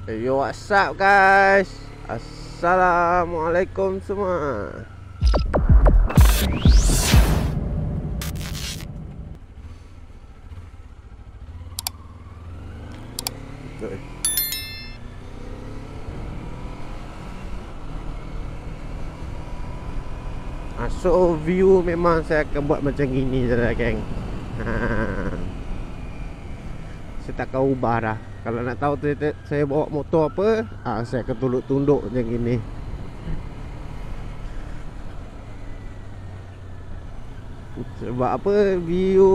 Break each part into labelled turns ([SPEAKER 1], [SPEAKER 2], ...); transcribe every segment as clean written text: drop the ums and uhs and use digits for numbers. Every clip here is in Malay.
[SPEAKER 1] Yo, what's up guys? Assalamualaikum semua. Okay. So view memang saya akan buat macam gini je lah geng. Saya tak akan ubah dah. Kalau nak tahu saya bawa motor apa, saya akan tunduk macam gini. Sebab apa, view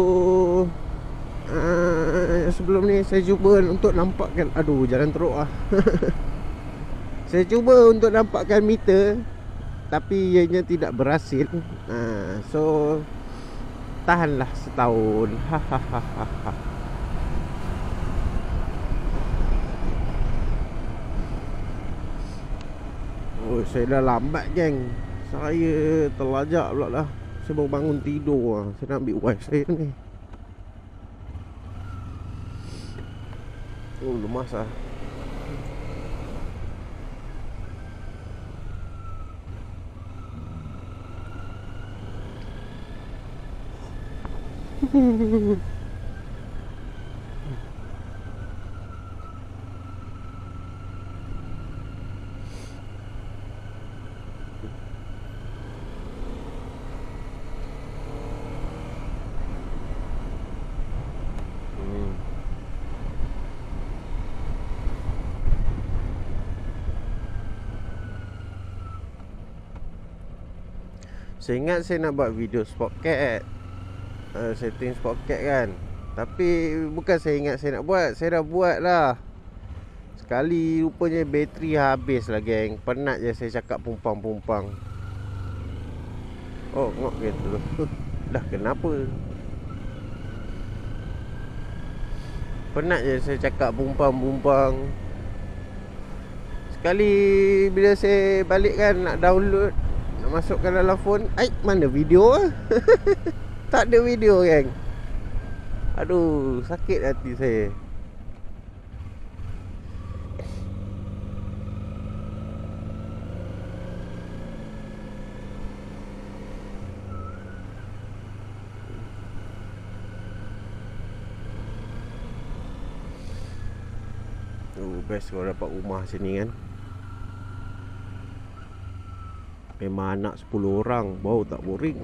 [SPEAKER 1] sebelum ni saya cuba untuk nampakkan, aduh jalan teruk lah. Saya cuba untuk nampakkan meter, tapi ianya tidak berhasil. So tahanlah setahun. Oh, saya dah lambat geng. Saya terlajak pula lah. Saya baru bangun tidur lah. Saya nak ambil wife saya ni. Oh, lemas lah. Saya ingat saya nak buat video Spotcat, setting Spotcat kan. Tapi bukan saya ingat saya nak buat, saya dah buat lah. Sekali rupanya bateri habis lah geng. Penat je saya cakap pumpang-pumpang. Oh ngok gitu. Dah kenapa? Penat je saya cakap pumpang-pumpang. Sekali bila saya balik kan nak download, nak masukkan dalam phone, mana video lah. Tak ada video geng. Aduh, sakit hati saya. Best kalau dapat rumah sini kan. Memang anak 10 orang, bau tak boring.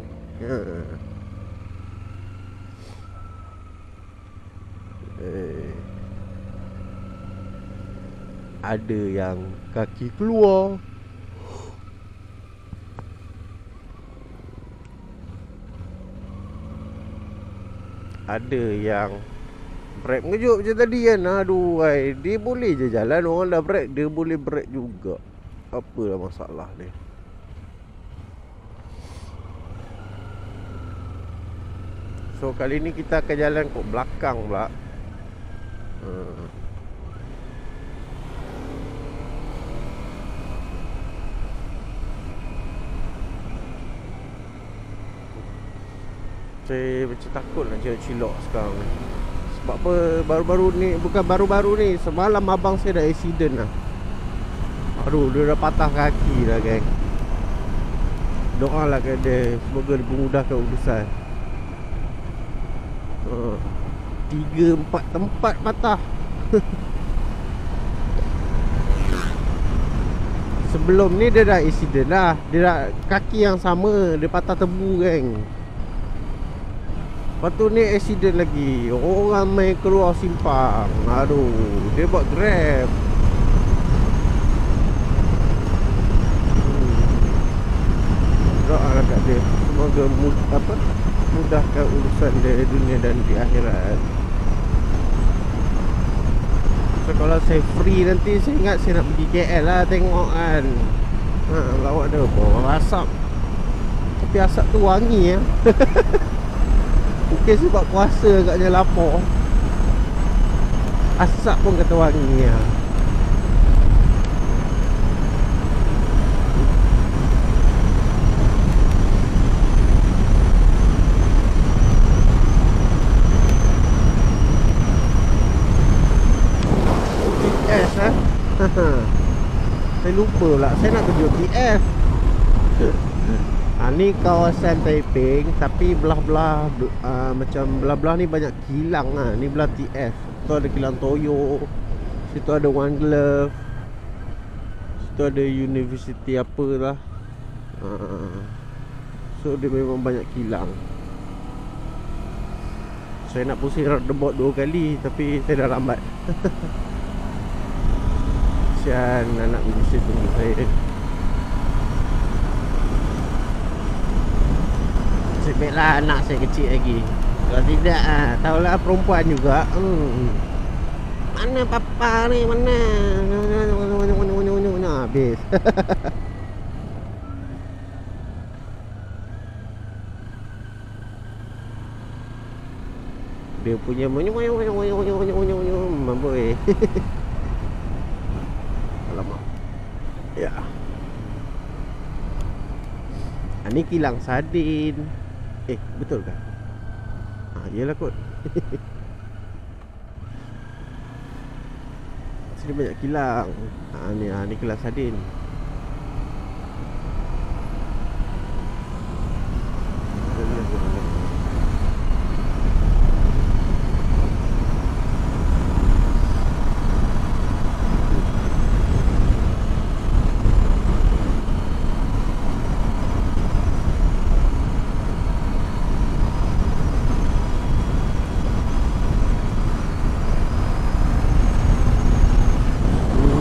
[SPEAKER 1] Ada yang kaki keluar. Ada yang brake mengejut macam tadi kan. Aduh, dia boleh je jalan. Orang dah brake, dia boleh brake juga. Apalah masalah dia. So kali ni kita akan jalan ke belakang pula. Saya macam takut nak cilok sekarang. Sebab apa, baru-baru ni, bukan baru-baru ni, semalam abang saya dah accident lah. Aduh, dia dah patah kaki dah geng. Doa lah ke dia, semoga dimudahkan urusan. 3-4 tempat patah. Sebelum ni dia dah accident lah. Dia dah kaki yang sama, dia patah tebu geng. Lepas tu ni accident lagi. Orang main keluar simpang. Aduh, dia buat Grab. Doalah kat dia, semoga mudahkan urusan dia dunia dan di akhirat. So kalau saya free nanti, saya ingat saya nak pergi KL lah tengok kan. Lawak dia bawa asap. Tapi asap tu wangi ya. Mungkin sebab puasa agaknya lapar. Asap pun kata wangi ya. GPS Saya lupa lah, saya nak kerja TF. Ni kawasan Taiping, tapi belah-belah macam belah-belah ni banyak kilang lah. Ni belah TF. Situ ada kilang Toyo, situ ada One Glove, situ ada universiti apa lah. So dia memang banyak kilang. Saya nak pusing roundabout 2 kali, tapi saya dah lambat. Kesian anak bisnes tunggu saya. Sebablah anak saya kecil lagi. Kalau tidak tahulah perempuan juga. Mana papa ni, mana? Habis. Dia punya boy. Alamak. Ya. Ni kilang sardin. Betul kan? Yelah kot. Sini banyak kilang. Ni kilang sardin.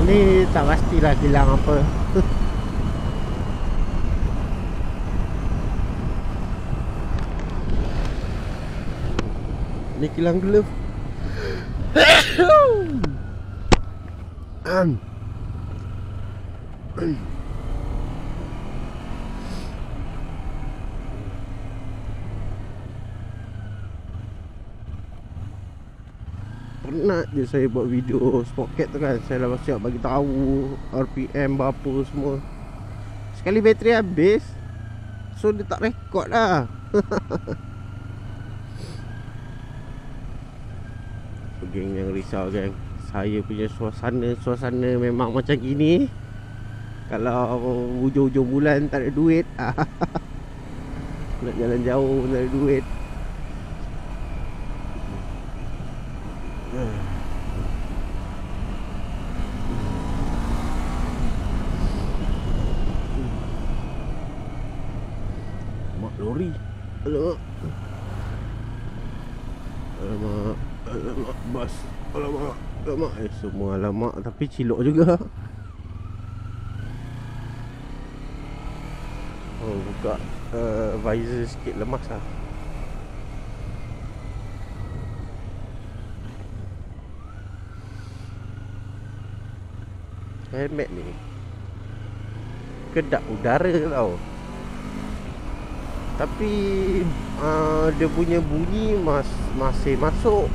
[SPEAKER 1] Ni tak pastilah kilang apa. Ni kilang glove. Pernah je saya buat video Spotcat tu kan. Saya dah siap bagi tahu RPM berapa semua. Sekali bateri habis, so dia tak rekod lah. So geng, jangan risau geng. Saya punya suasana memang macam gini. Kalau hujung-hujung bulan tak ada duit, nak jalan jauh tak ada duit. Mak lori. Alamak. Alamak bas. Alamak. Semua alamak, tapi cilok juga. Buka visor sikit lemas lah. Helmet ni kedap udara tau. Tapi dia punya bunyi masih masuk.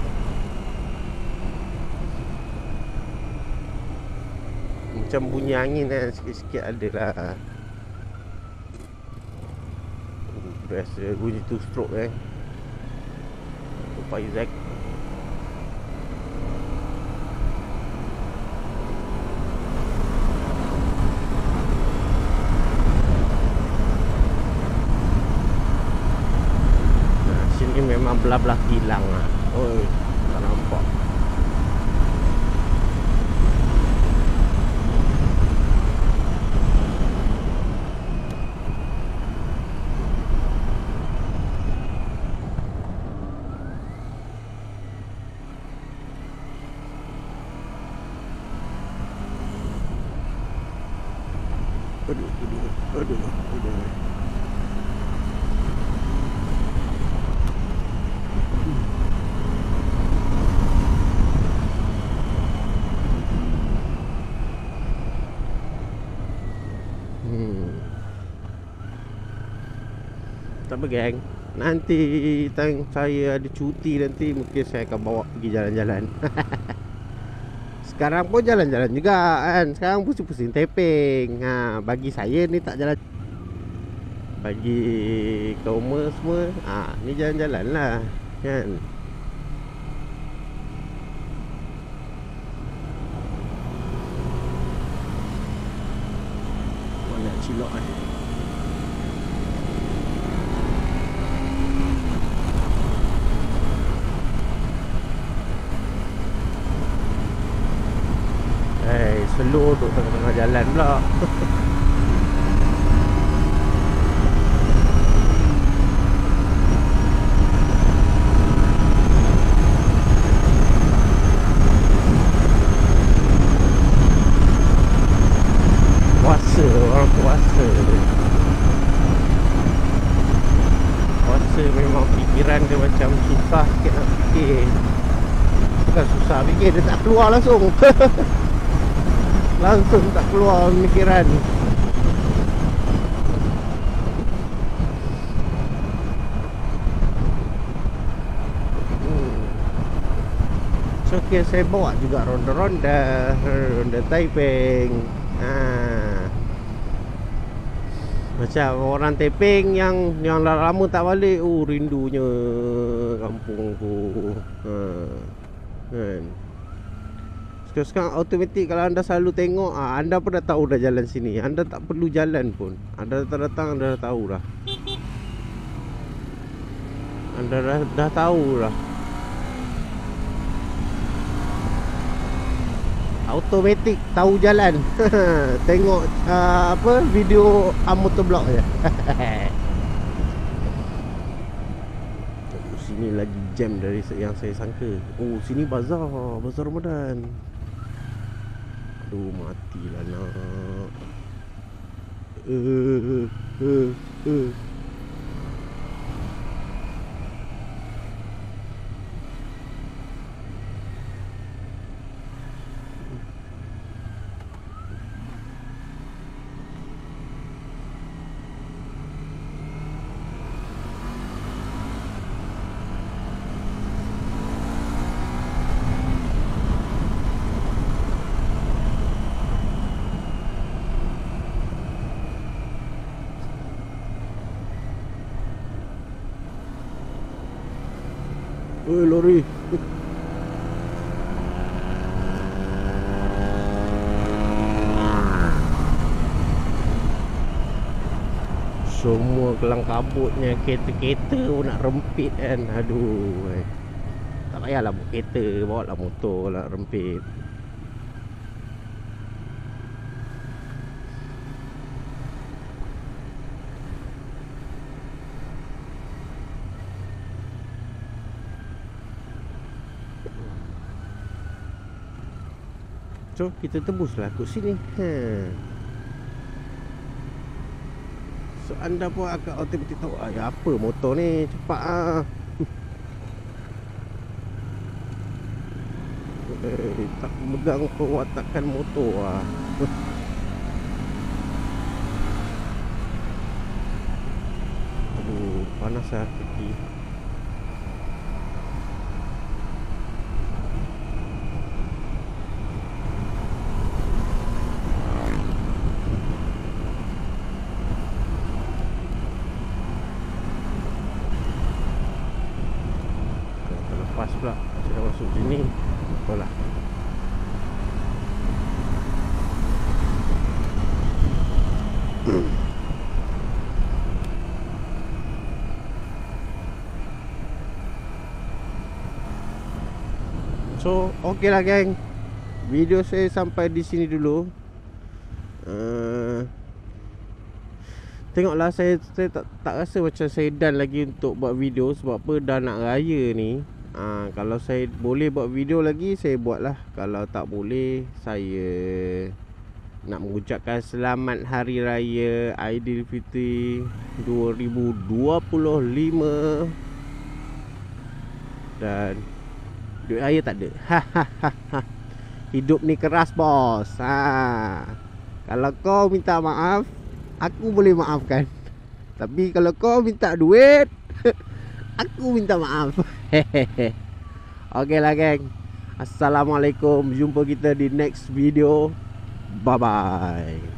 [SPEAKER 1] Macam bunyi angin kan, sikit-sikit ada lah. Biasa bunyi two stroke kan. Tupai Zack. Sini memang belah-belah kilang lah. Oh, tak nampak. Aduh. Tak apa geng. Nanti time saya ada cuti nanti, mungkin saya akan bawa pergi jalan-jalan. Sekarang pun jalan-jalan juga kan. Sekarang pusing-pusing Taiping. Bagi saya ni tak jalan. Bagi kaum semua, ni jalan-jalan lah kan. Cilok kan. Slow duduk tengah-tengah jalan pula. Puasa, orang puasa. Puasa memang fikiran dia macam susah sikit nak fikir. Bukan susah fikir, dia tak keluar langsung. Langsung tak keluar pemikiran. So okay, saya bawa juga ronda-ronda Taiping. Macam orang Taiping yang lama tak balik. Oh, rindunya kampungku. Kan. Sekarang automatik kalau anda selalu tengok, anda pun dah tahu dah jalan sini. Anda tak perlu jalan pun. Anda datang anda dah tahu dah. Anda dah tahu dah. Automatik tahu jalan. Tengok apa video motovlog je. Sini lagi jam dari yang saya sangka. Oh, sini bazar Ramadan. Aduh, matilah nak. Oi, lori. Semua kelang kabutnya kereta-kereta pun nak rempit kan. Aduh. Tak payahlah bawa kereta, bawa lah motor lah rempit. So, kita tembuslah kat sini. So, anda pun akan automatik tahu apa motor ni cepat tak megang perwatakan motor Aduh, panas lah kaki. Lepas pula saya masuk sini. Apalah. So, okey lah geng. Video saya sampai di sini dulu. Tengoklah saya tak rasa macam saya done lagi untuk buat video. Sebab apa, dah nak raya ni. Kalau saya boleh buat video lagi, saya buat lah. Kalau tak boleh, saya nak mengucapkan selamat Hari Raya Aidilfitri 2025. Dan duit raya tak ada. Hidup ni keras bos. Kalau kau minta maaf, aku boleh maafkan. Tapi kalau kau minta duit, aku minta maaf. Okey lah geng. Assalamualaikum. Jumpa kita di next video. Bye bye.